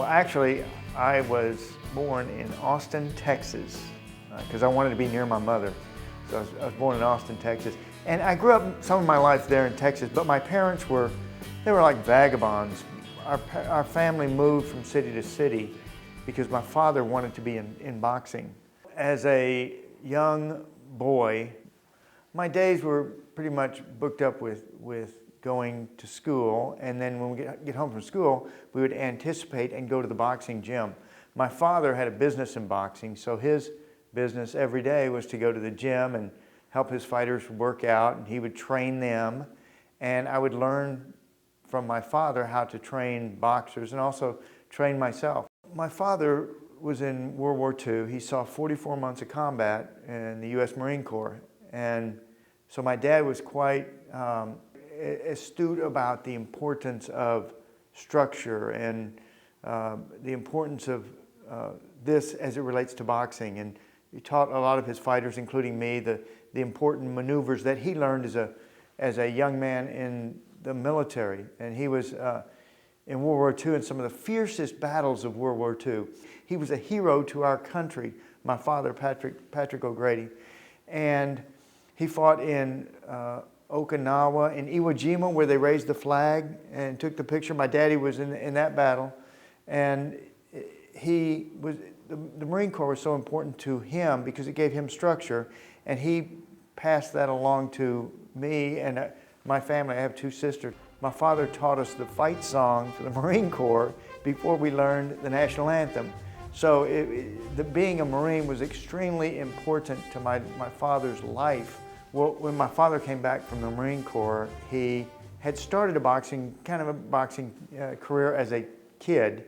Actually, I was born in Austin, Texas, because I wanted to be near my mother. So I was born in Austin, Texas. And I grew up some of my life there in Texas, but my parents they were like vagabonds. Our family moved from city to city because my father wanted to be in boxing. As a young boy, my days were pretty much booked up with going to school, and then when we get home from school, we would anticipate and go to the boxing gym. My father had a business in boxing, so his business every day was to go to the gym and help his fighters work out, and he would train them, and I would learn from my father how to train boxers and also train myself. My father was in World War II. He saw 44 months of combat in the U.S. Marine Corps, and so my dad was quite astute about the importance of structure and the importance of this as it relates to boxing. And he taught a lot of his fighters, including me, the important maneuvers that he learned as a young man in the military. And he was in World War II in some of the fiercest battles of World War II. He was a hero to our country, my father, Patrick O'Grady. And he fought in Okinawa and Iwo Jima, where they raised the flag and took the picture. My daddy was in that battle, and the Marine Corps was so important to him because it gave him structure, and he passed that along to me and my family. I have two sisters. My father taught us the fight song for the Marine Corps before we learned the national anthem. So being a Marine was extremely important to my father's life. Well, when my father came back from the Marine Corps, he had started a boxing career as a kid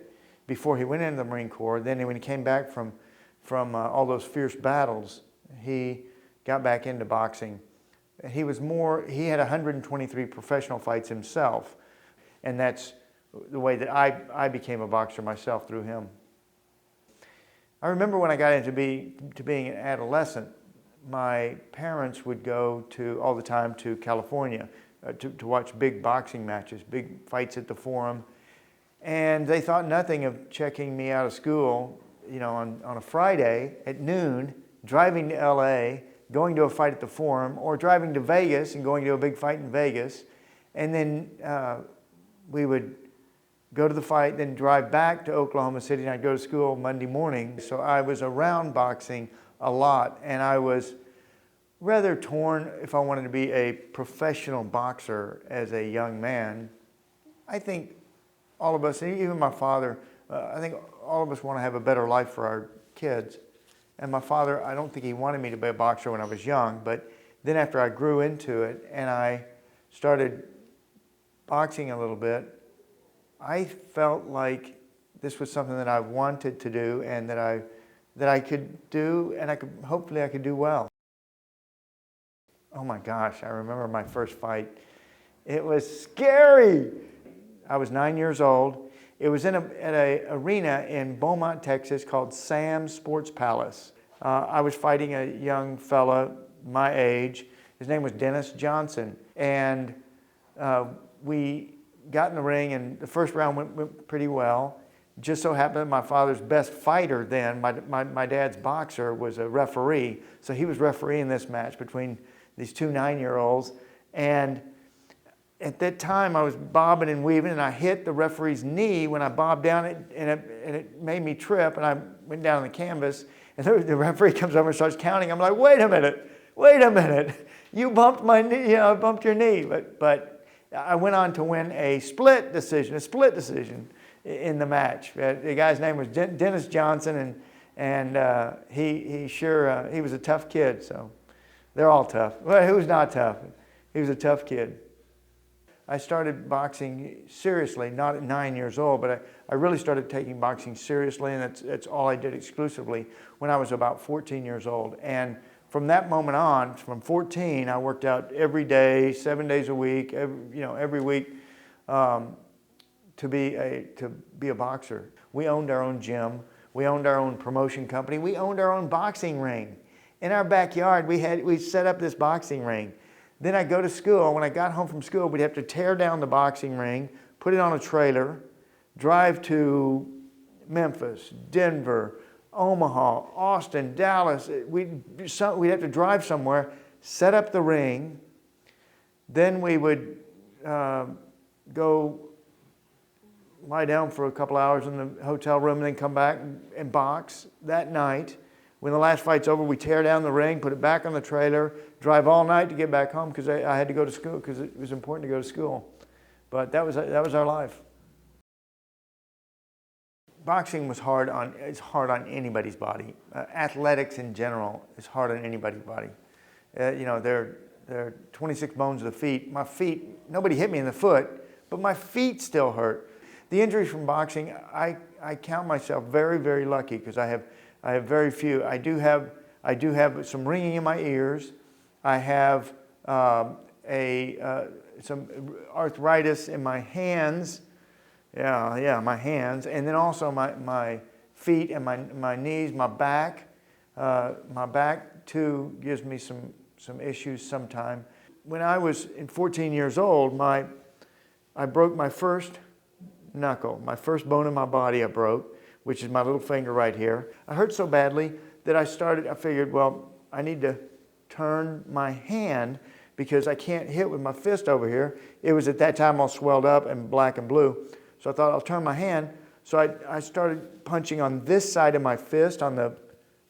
before he went into the Marine Corps. Then when he came back from all those fierce battles, he got back into boxing. He had 123 professional fights himself, and that's the way that I became a boxer myself, through him. I remember when I got into being an adolescent, my parents would go all the time to California to watch big boxing matches, big fights at the Forum. And they thought nothing of checking me out of school, on a Friday at noon, driving to LA, going to a fight at the Forum, or driving to Vegas and going to a big fight in Vegas. And then we would go to the fight, then drive back to Oklahoma City, and I'd go to school Monday morning. So I was around boxing a lot, and I was rather torn if I wanted to be a professional boxer as a young man. I think all of us, even my father, I think all of us want to have a better life for our kids. And my father, I don't think he wanted me to be a boxer when I was young, but then after I grew into it and I started boxing a little bit, I felt like this was something that I wanted to do and that I could do, and hopefully I could do well. Oh my gosh, I remember my first fight. It was scary. I was 9 years old. It was at an arena in Beaumont, Texas called Sam's Sports Palace. I was fighting a young fella my age. His name was Dennis Johnson. And we got in the ring, and the first round went pretty well. Just so happened that my father's best fighter then, my dad's boxer, was a referee. So he was refereeing this match between these two 9-year-olds. And at that time, I was bobbing and weaving, and I hit the referee's knee when I bobbed down, and it made me trip, and I went down on the canvas, and the referee comes over and starts counting. I'm like, wait a minute, you bumped my knee, I bumped your knee. But I went on to win a split decision in the match. The guy's name was Dennis Johnson, and he was a tough kid. So they're all tough. Well, who's not tough? He was a tough kid. I started boxing seriously, not at 9 years old, but I really started taking boxing seriously, and that's all I did exclusively when I was about 14 years old. And from that moment on, from 14, I worked out every day, 7 days a week, every week, to be a boxer. We owned our own gym. We owned our own promotion company. We owned our own boxing ring. In our backyard, we set up this boxing ring. Then I'd go to school. When I got home from school, we'd have to tear down the boxing ring, put it on a trailer, drive to Memphis, Denver, Omaha, Austin, Dallas. We'd have to drive somewhere, set up the ring. Then we would go lie down for a couple hours in the hotel room and then come back and box that night. When the last fight's over, we tear down the ring, put it back on the trailer, drive all night to get back home because I had to go to school because it was important to go to school. But that was our life. Boxing was it's hard on anybody's body. Athletics in general is hard on anybody's body. You know, there are 26 bones of the feet. My feet, nobody hit me in the foot, but my feet still hurt. The injuries from boxing, I count myself very, very lucky because I have very few. I do have some ringing in my ears. I have some arthritis in my hands. Yeah, my hands, and then also my feet and my knees, my back. My back too gives me some issues sometime. When I was 14 years old, I broke my first knuckle, my first bone in my body I broke, which is my little finger right here. I hurt so badly that I figured, well, I need to turn my hand because I can't hit with my fist over here. It was at that time all swelled up and black and blue. So I thought I'll turn my hand. So I started punching on this side of my fist, on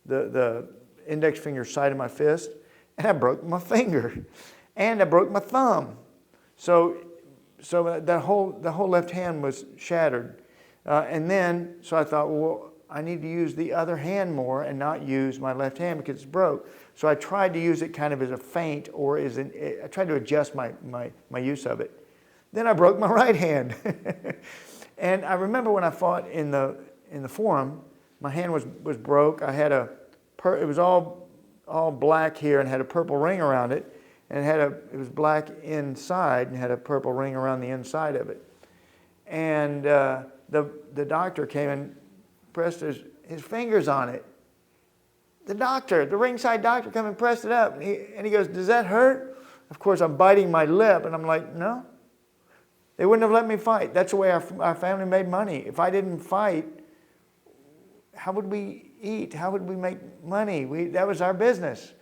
the index finger side of my fist, and I broke my finger, and I broke my thumb. So the whole left hand was shattered, and then so I thought, well, I need to use the other hand more and not use my left hand because it's broke. So I tried to use it kind of as a feint, or I tried to adjust my use of it. Then I broke my right hand. And I remember when I fought in the Forum, my hand was broke. I had it was all black here and had a purple ring around it, and it was black inside and had a purple ring around the inside of it. And the doctor came and pressed his fingers on it. The ringside doctor, came and pressed it up, and he goes, "Does that hurt?" Of course, I'm biting my lip, and I'm like, "No." They wouldn't have let me fight. That's the way our family made money. If I didn't fight, how would we eat? How would we make money? That was our business.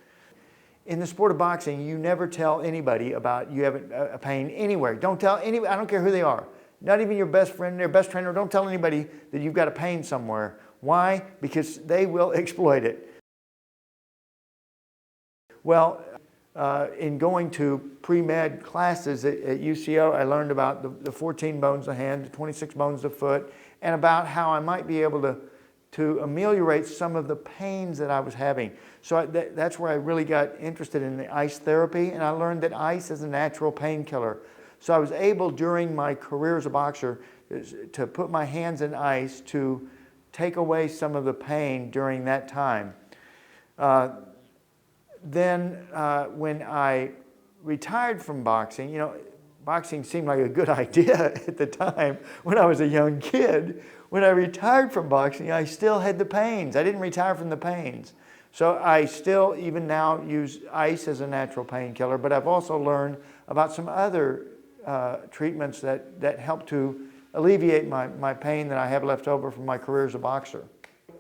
In the sport of boxing, you never tell anybody about you have a pain anywhere. Don't tell anybody. I don't care who they are. Not even your best friend, their best trainer. Don't tell anybody that you've got a pain somewhere. Why? Because they will exploit it. Well, in going to pre-med classes at UCO, I learned about the 14 bones of the hand, the 26 bones of the foot, and about how I might be able to ameliorate some of the pains that I was having. So that's where I really got interested in the ice therapy, and I learned that ice is a natural painkiller. So I was able, during my career as a boxer, to put my hands in ice to take away some of the pain during that time. Then when I retired from boxing, you know, boxing seemed like a good idea at the time when I was a young kid. When I retired from boxing, I still had the pains. I didn't retire from the pains. So I still, even now, use ice as a natural painkiller, but I've also learned about some other treatments that help to alleviate my pain that I have left over from my career as a boxer.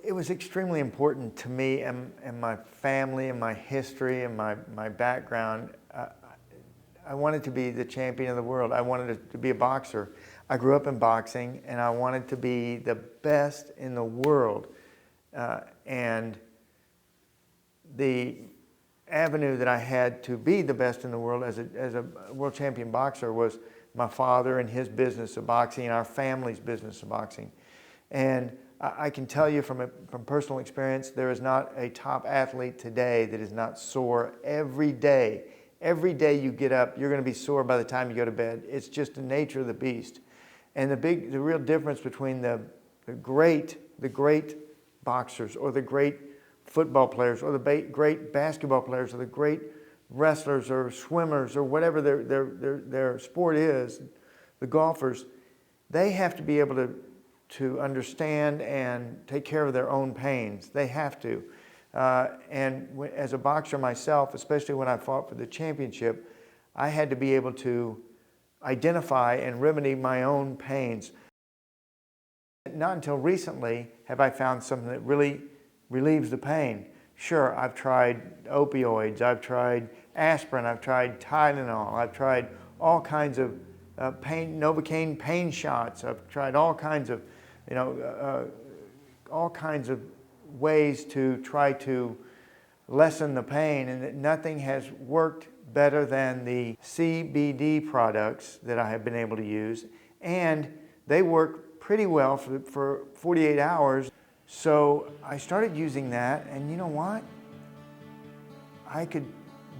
It was extremely important to me and my family and my history and my background. I wanted to be the champion of the world. I wanted to be a boxer. I grew up in boxing, and I wanted to be the best in the world. And the avenue that I had to be the best in the world as a world champion boxer was my father and his business of boxing and our family's business of boxing. And I can tell you from personal experience, there is not a top athlete today that is not sore every day. Every day you get up, you're going to be sore by the time you go to bed. It's just the nature of the beast. And the real difference between the great boxers or the great football players or the great basketball players or the great wrestlers or swimmers or whatever their sport is, the golfers, they have to be able to understand and take care of their own pains. They have to. As a boxer myself, especially when I fought for the championship, I had to be able to identify and remedy my own pains. not until recently have I found something that really relieves the pain. Sure, I've tried opioids, I've tried aspirin, I've tried Tylenol, I've tried all kinds of Novocaine pain shots. I've tried all kinds of, all kinds of ways to try to lessen the pain, and nothing has worked better than the CBD products that I have been able to use, and they work pretty well for 48 hours. So I started using that, and you know what? I could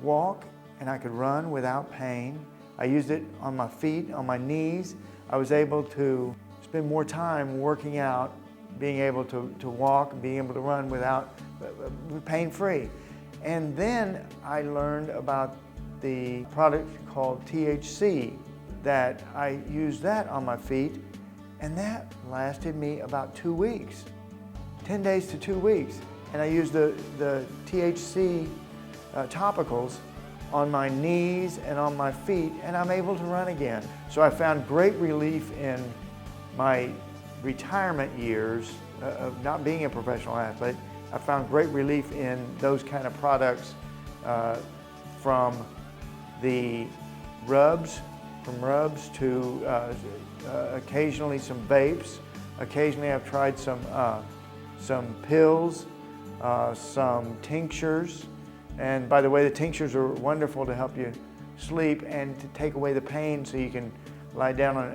walk and I could run without pain. I used it on my feet, on my knees. I was able to spend more time working out, being able to walk and being able to run without pain-free. And then I learned about the product called THC, that I used that on my feet, and that lasted me about 2 weeks, 10 days to 2 weeks. And I used the THC topicals on my knees and on my feet, and I'm able to run again. So I found great relief in my retirement years of not being a professional athlete. I found great relief in those kind of products, from the rubs, to occasionally some vapes. Occasionally I've tried some pills, some tinctures. And by the way, the tinctures are wonderful to help you sleep and to take away the pain so you can lie down on,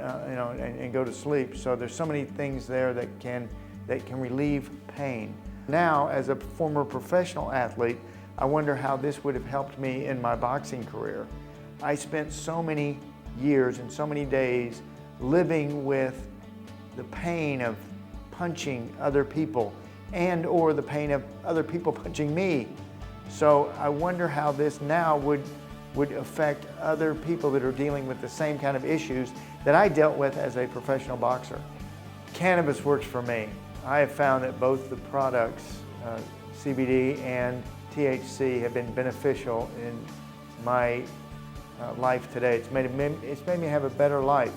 and go to sleep. So there's so many things there that can relieve pain. Now, as a former professional athlete, I wonder how this would have helped me in my boxing career. I spent so many years and so many days living with the pain of punching other people or the pain of other people punching me. So I wonder how this now would affect other people that are dealing with the same kind of issues that I dealt with as a professional boxer. Cannabis works for me. I have found that both the products, CBD and THC, have been beneficial in my life today. It's made me have a better life.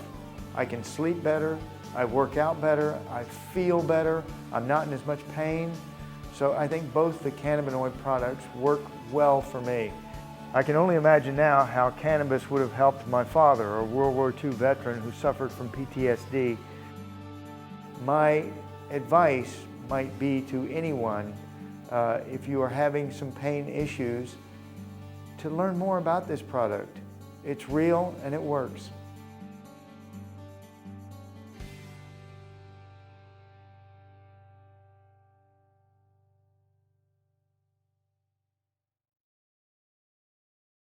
I can sleep better, I work out better, I feel better, I'm not in as much pain. So I think both the cannabinoid products work well for me. I can only imagine now how cannabis would have helped my father, a World War II veteran who suffered from PTSD. My advice might be to anyone, if you are having some pain issues, to learn more about this product. It's real and it works.